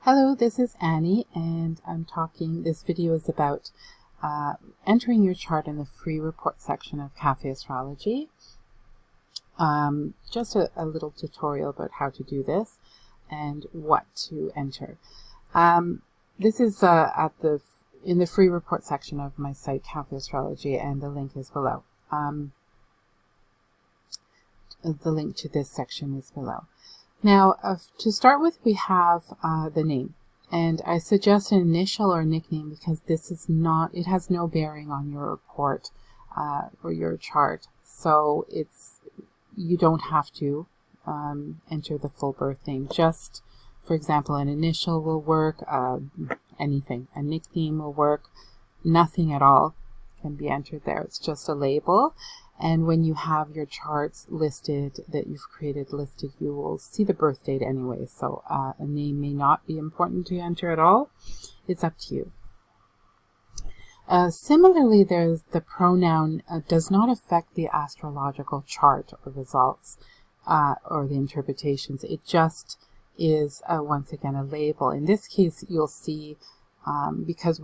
Hello, this is Annie, and this video is about entering your chart in the free report section of Cafe Astrology. Just a little tutorial about how to do this and what to enter. This is in the free report section of my site, Cafe Astrology, and the link is below. The link to this section is below. Now, to start with, we have the name, and I suggest an initial or nickname because it has no bearing on your report or your chart. So you don't have to enter the full birth name. Just, for example, an initial will work, anything. A nickname will work. Nothing at all can be entered there. It's just a label. And when you have your charts listed that you've created listed, you will see the birth date anyway. So a name may not be important to enter at all. It's up to you. Similarly, there's the pronoun does not affect the astrological chart or results or the interpretations. It just is once again a label. In this case, you'll see because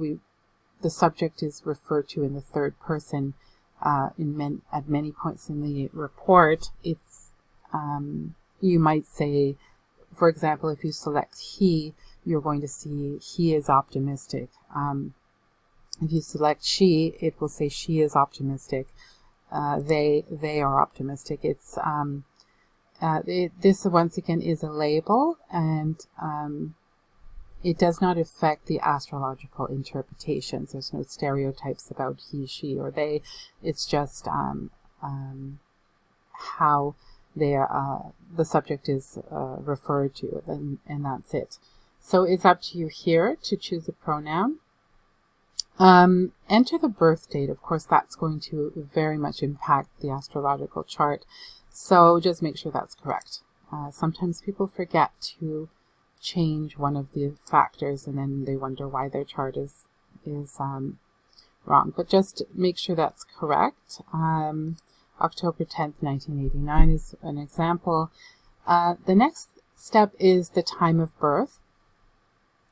the subject is referred to in the third person. At many points in the report, it's you might say, for example, if you select he, you're going to see he is optimistic. If you select she, it will say she is optimistic. They are optimistic. It's this once again is a label, and it does not affect the astrological interpretations. There's no stereotypes about he, she, or they. It's just how the subject is referred to, and that's it. So it's up to you here to choose a pronoun. Enter the birth date. Of course, that's going to very much impact the astrological chart. So just make sure that's correct. Sometimes people forget to change one of the factors and then they wonder why their chart is wrong, but just make sure that's correct. October 10th, 1989 is an example. The next step is the time of birth.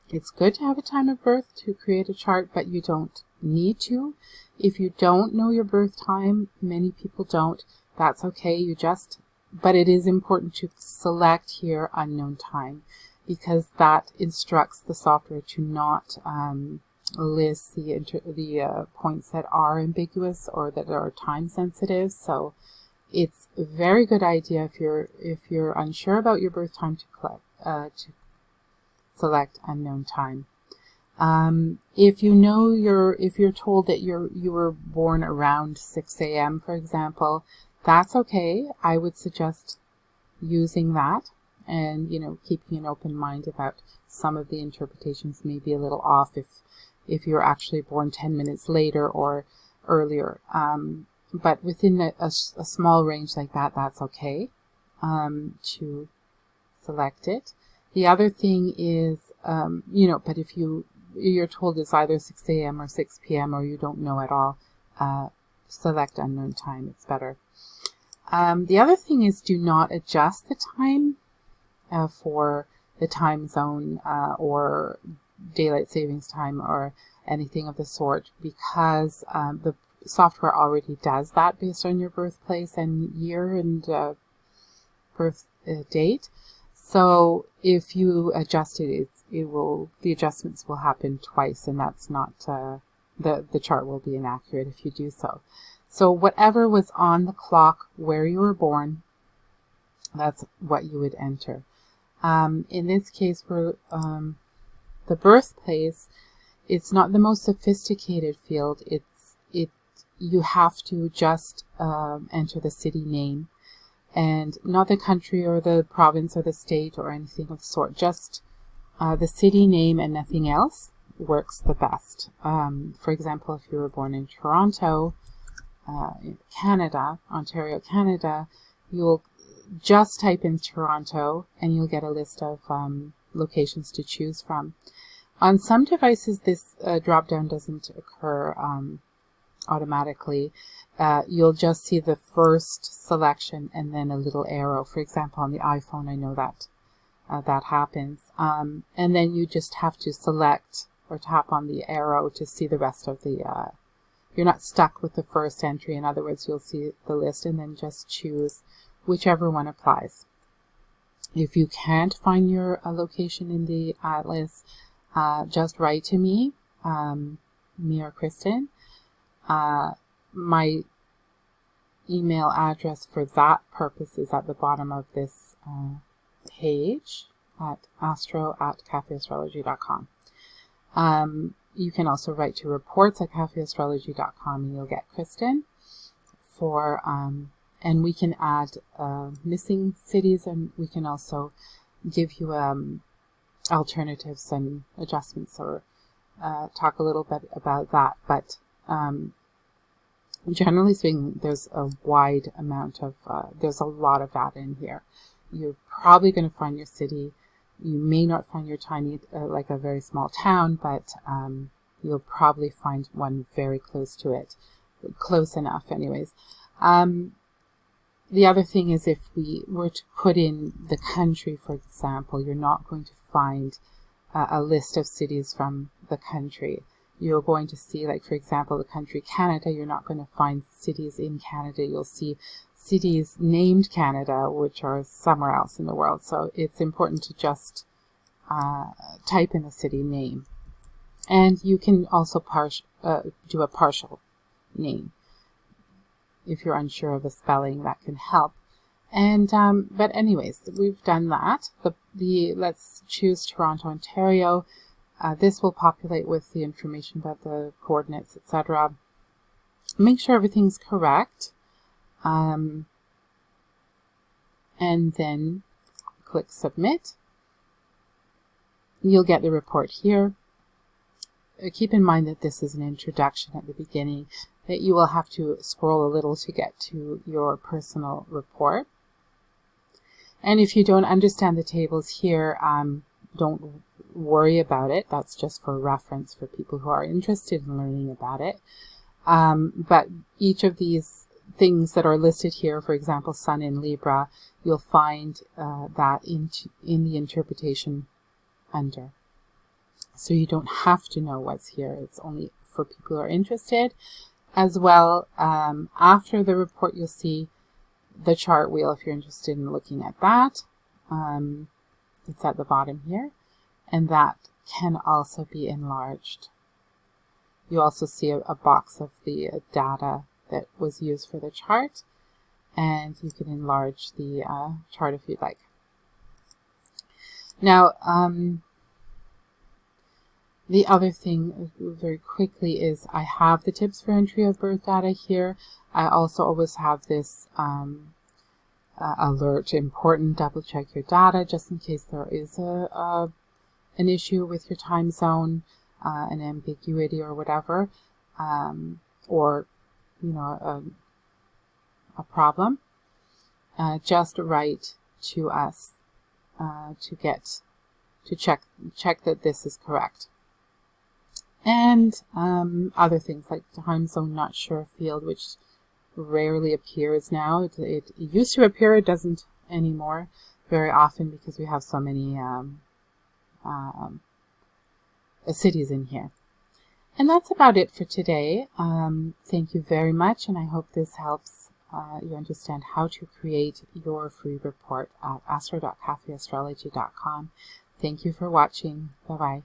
It's good to have a time of birth to create a chart, but you don't need to. If you don't know your birth time, many people don't, that's okay. But it is important to select here unknown time, because that instructs the software to not list the points that are ambiguous or that are time sensitive. So it's a very good idea if you're unsure about your birth time to select unknown time. If you're told that you were born around 6 a.m., for example, that's okay. I would suggest using that. And, keeping an open mind about some of the interpretations may be a little off if you're actually born 10 minutes later or earlier. But within a small range like that, that's okay to select it. The other thing is, but if you're told it's either 6 a.m. or 6 p.m. or you don't know at all, select unknown time. It's better. The other thing is, do not adjust the time for the time zone or daylight savings time or anything of the sort, because the software already does that based on your birthplace and year and birth date. So if you adjust it, the adjustments will happen twice, and that's not the chart will be inaccurate if you do so. So whatever was on the clock where you were born, that's what you would enter. In this case, for the birthplace, it's not the most sophisticated field. You have to just enter the city name, and not the country or the province or the state or anything of the sort. Just the city name and nothing else works the best. For example, if you were born in Toronto, Canada, Ontario, Canada, you'll just type in Toronto and you'll get a list of locations to choose from. On some devices, this drop down doesn't occur automatically. You'll just see the first selection and then a little arrow. For example, on the iPhone, I know that that happens. And then you just have to select or tap on the arrow to see the rest of the, you're not stuck with the first entry. In other words, you'll see the list and then just choose whichever one applies. If you can't find your location in the atlas, just write to me, me or Kristen. My email address for that purpose is at the bottom of this page at astro@cafeastrology.com. You can also write to reports@cafeastrology.com and you'll get Kristen for, and we can add missing cities, and we can also give you alternatives and adjustments, or talk a little bit about that. But generally speaking, there's a wide amount of, there's a lot of data in here. You're probably going to find your city. You may not find your tiny, like a very small town, but you'll probably find one very close to it. Close enough anyways. The other thing is, if we were to put in the country, for example, you're not going to find a list of cities from the country. You're going to see, like, for example, the country Canada, you're not going to find cities in Canada. You'll see cities named Canada, which are somewhere else in the world. So it's important to just type in the city name. And you can also do a partial name. If you're unsure of the spelling, that can help. And but anyways, we've done that. Let's choose Toronto, Ontario. This will populate with the information about the coordinates, etc. Make sure everything's correct. And then click Submit. You'll get the report here. Keep in mind that this is an introduction at the beginning, that you will have to scroll a little to get to your personal report. And if you don't understand the tables here, don't worry about it. That's just for reference for people who are interested in learning about it. But each of these things that are listed here, for example, Sun in Libra, you'll find that in the interpretation under. So you don't have to know what's here. It's only for people who are interested. As well, after the report, you'll see the chart wheel if you're interested in looking at that. It's at the bottom here, and that can also be enlarged. You also see a box of the data that was used for the chart, and you can enlarge the chart if you'd like. Now, the other thing, very quickly, is I have the tips for entry of birth data here. I also always have this alert, important, double check your data, just in case there is an issue with your time zone, an ambiguity or whatever, or, you know, a problem. Just write to us to check that this is correct. And other things like time zone not sure field, which rarely appears now. It used to appear, it doesn't anymore very often because we have so many cities in here. And that's about it for today. Thank you very much, and I hope this helps you understand how to create your free report at astro.cafeastrology.com. Thank you for watching. Bye-bye.